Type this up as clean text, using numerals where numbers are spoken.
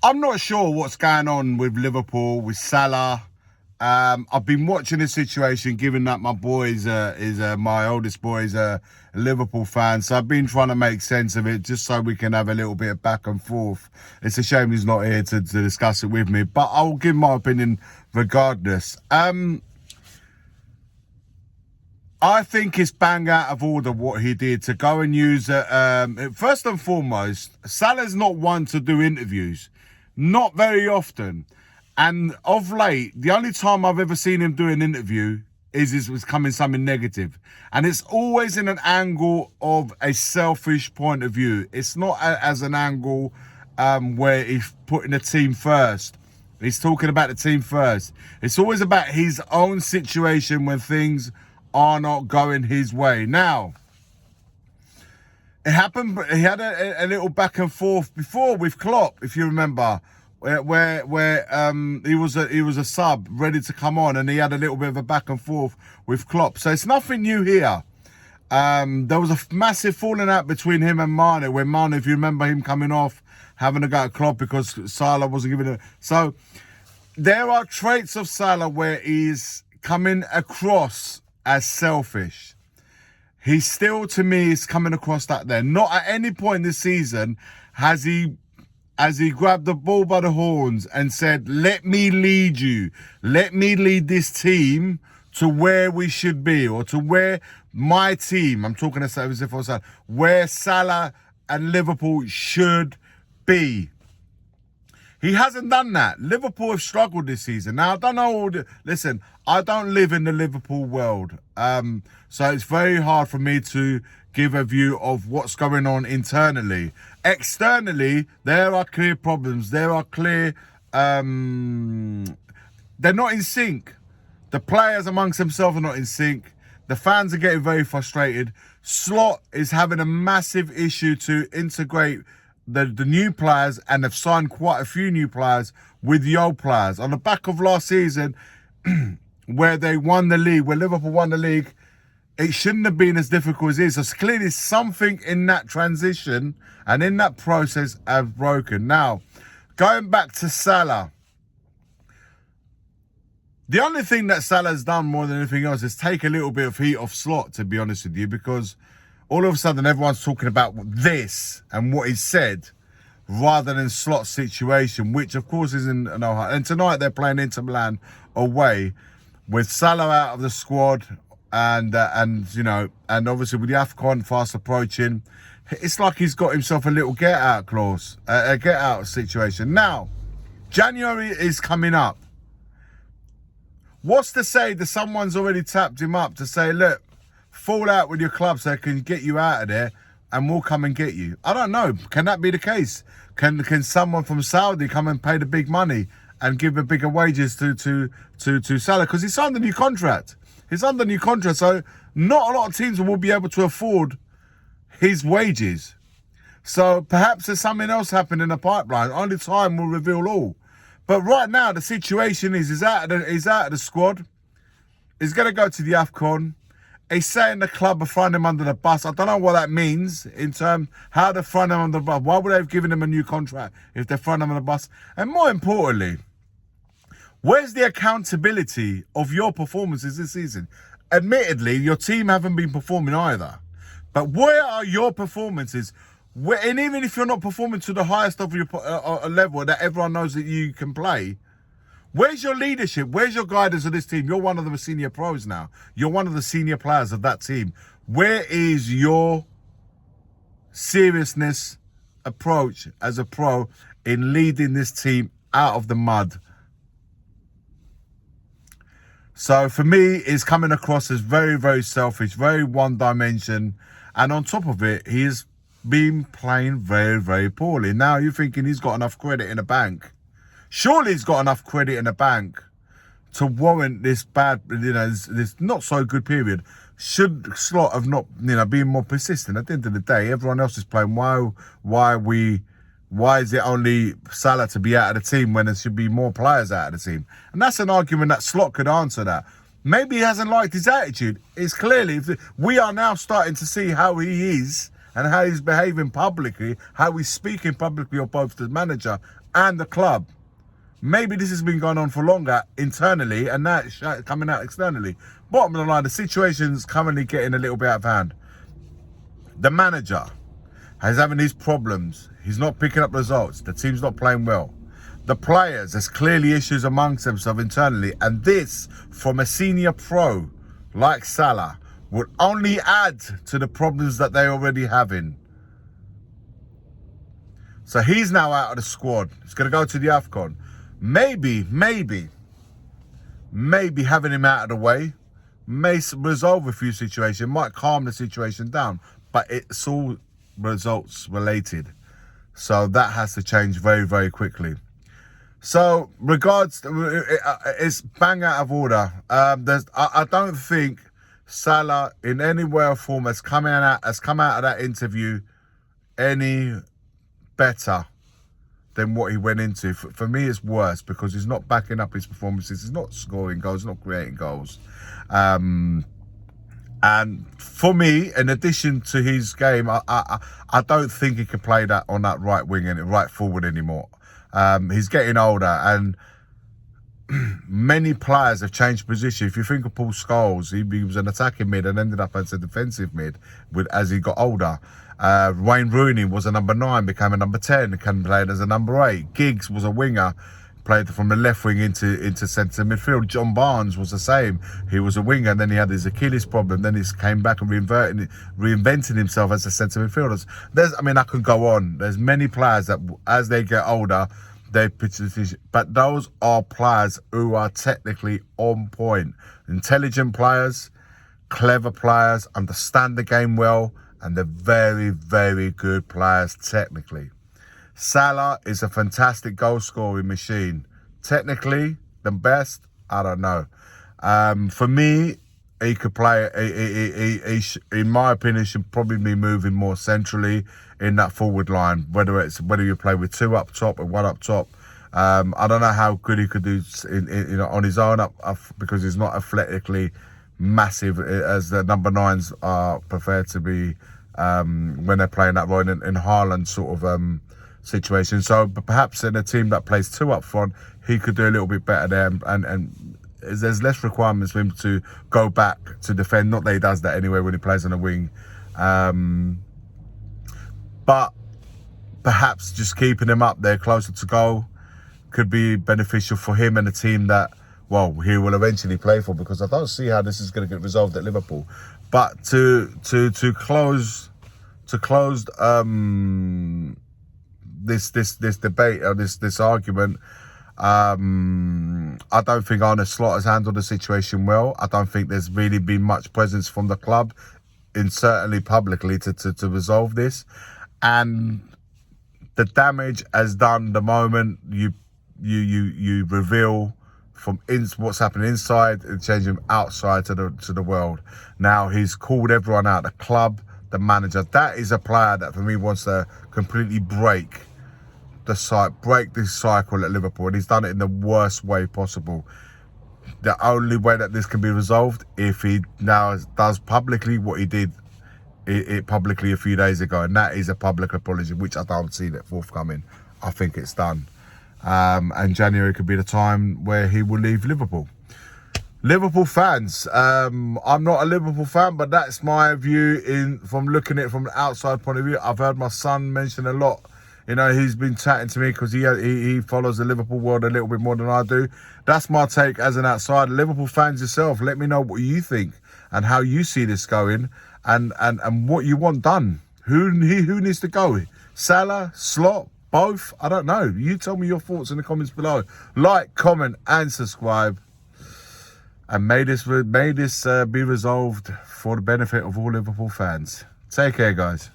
I'm not sure what's going on with Liverpool, with Salah. I've been watching the situation, given that my my oldest boy is a Liverpool fan. So I've been trying to make sense of it, just so we can have a little bit of back and forth. It's a shame he's not here to discuss it with me, but I'll give my opinion regardless. I think it's bang out of order what he did to go and use it. First and foremost, Salah's not one to do interviews. Not very often. And of late, the only time I've ever seen him do an interview was coming something negative. And it's always in an angle of a selfish point of view. It's not as an angle where he's putting the team first. He's talking about the team first. It's always about his own situation when things are not going his way. Now, it happened. He had a little back and forth before with Klopp, if you remember, where he was a sub ready to come on, and he had a little bit of a back and forth with Klopp. So it's nothing new here. There was a massive falling out between him and Mane, where Mane, if you remember him coming off, having a go at Klopp because Salah wasn't giving it. So there are traits of Salah where he's coming across as selfish. He still, to me, is coming across that there. Not at any point this season has he grabbed the bull by the horns and said, let me lead you. Let me lead this team to where we should be, or to where my team, I'm talking as if I was saying, where Salah and Liverpool should be. He hasn't done that. Liverpool have struggled this season. Now, I don't know. Listen, I don't live in the Liverpool world. So it's very hard for me to give a view of what's going on internally. Externally, there are clear problems. There are clear... they're not in sync. The players amongst themselves are not in sync. The fans are getting very frustrated. Slot is having a massive issue to integrate the new players, and have signed quite a few new players with the old players. On the back of last season, where they won the league, where Liverpool won the league, it shouldn't have been as difficult as it is. So clearly something in that transition and in that process have broken. Now, going back to Salah, the only thing that Salah's done more than anything else is take a little bit of heat off Slot, to be honest with you, because all of a sudden everyone's talking about this and what he said rather than Slot's situation, which of course is in no hurry. And tonight they're playing Inter Milan away with Salah out of the squad, and you know, and obviously with the AFCON fast approaching, it's like he's got himself a little get out clause, a get out situation. Now, January is coming up. What's to say that someone's already tapped him up to say, look, fall out with your club so they can get you out of there and we'll come and get you? I don't know. Can that be the case? Can someone from Saudi come and pay the big money and give the bigger wages to Salah? Because he's signed a new contract. He's under new contract, so not a lot of teams will be able to afford his wages. So perhaps there's something else happening in the pipeline. Only time will reveal all. But right now, the situation is he's out of the squad. He's going to go to the AFCON. He's saying the club are throwing him under the bus. I don't know what that means in terms how they're throwing him under the bus. Why would they have given him a new contract if they're throwing him under the bus? And more importantly, where's the accountability of your performances this season? Admittedly, your team haven't been performing either. But where are your performances? And even if you're not performing to the highest of your level that everyone knows that you can play, where's your leadership? Where's your guidance of this team? You're one of the senior pros now. You're one of the senior players of that team. Where is your seriousness approach as a pro in leading this team out of the mud? So for me, it's coming across as very, very selfish, very one dimension. And on top of it, he has been playing very, very poorly. Now you're thinking he's got enough credit in the bank. Surely he's got enough credit in the bank to warrant this bad, this not so good period. Should Slot have not, been more persistent? At the end of the day, everyone else is playing. Why is it only Salah to be out of the team when there should be more players out of the team? And that's an argument that Slot could answer that. Maybe he hasn't liked his attitude. It's clearly, we are now starting to see how he is and how he's behaving publicly, how he's speaking publicly of both the manager and the club. Maybe this has been going on for longer internally and now it's coming out externally. Bottom of the line, the situation's currently getting a little bit out of hand. The manager is having these problems. He's not picking up results. The team's not playing well. The players, there's clearly issues amongst themselves internally. And this, from a senior pro like Salah, would only add to the problems that they're already having. So he's now out of the squad. He's going to go to the AFCON. Maybe having him out of the way may resolve a few situations, might calm the situation down, but it's all results related. So that has to change very, very quickly. So it's bang out of order. I don't think Salah in any way or form has come out of that interview any better than what he went into. For me, it's worse because he's not backing up his performances. He's not scoring goals, he's not creating goals. And for me, in addition to his game, I don't think he can play that on that right wing and right forward anymore. He's getting older and many players have changed position. If you think of Paul Scholes, he was an attacking mid and ended up as a defensive mid as he got older. Wayne Rooney was a number 9, became a number 10, played as a number 8. Giggs was a winger, played from the left wing into centre midfield. John Barnes was the same. He was a winger, and then he had his Achilles problem. Then he came back and reinvented himself as a centre midfielder. I could go on. There's many players that, as they get older, they pitch the decision. But those are players who are technically on point. Intelligent players, clever players, understand the game well, and they're very, very good players technically. Salah is a fantastic goal scoring machine. Technically, the best, I don't know. For me, he could play, in my opinion, should probably be moving more centrally in that forward line, whether you play with 2 up top and 1 up top. I don't know how good he could do on his own up because he's not athletically massive as the number 9s are preferred to be when they're playing that role in Haaland sort of situation. So but perhaps in a team that plays 2 up front, he could do a little bit better there, and there's less requirements for him to go back to defend. Not that he does that anyway when he plays on the wing, but perhaps just keeping him up there closer to goal could be beneficial for him and the team that, well, he will eventually play for, because I don't see how this is going to get resolved at Liverpool. But to close this debate or this argument, I don't think Arne Slot has handled the situation well. I don't think there's really been much presence from the club, certainly publicly, to resolve this. And the damage has done the moment you reveal from what's happening inside and changing outside to the world. Now he's called everyone out, the club, the manager. That is a player that for me wants to completely break this cycle at Liverpool, and he's done it in the worst way possible. The only way that this can be resolved if he now does publicly what he did it publicly a few days ago, and that is a public apology, which I don't see that forthcoming. I think it's done. And January could be the time where he will leave Liverpool. Liverpool fans, I'm not a Liverpool fan, but that's my view from looking at it from the outside point of view. I've heard my son mention a lot. You know, he's been chatting to me because he follows the Liverpool world a little bit more than I do. That's my take as an outsider. Liverpool fans yourself, let me know what you think and how you see this going, and what you want done. Who needs to go? Salah, Slot, both? I don't know. You tell me your thoughts in the comments below. Like, comment, and subscribe. And may this be resolved for the benefit of all Liverpool fans. Take care, guys.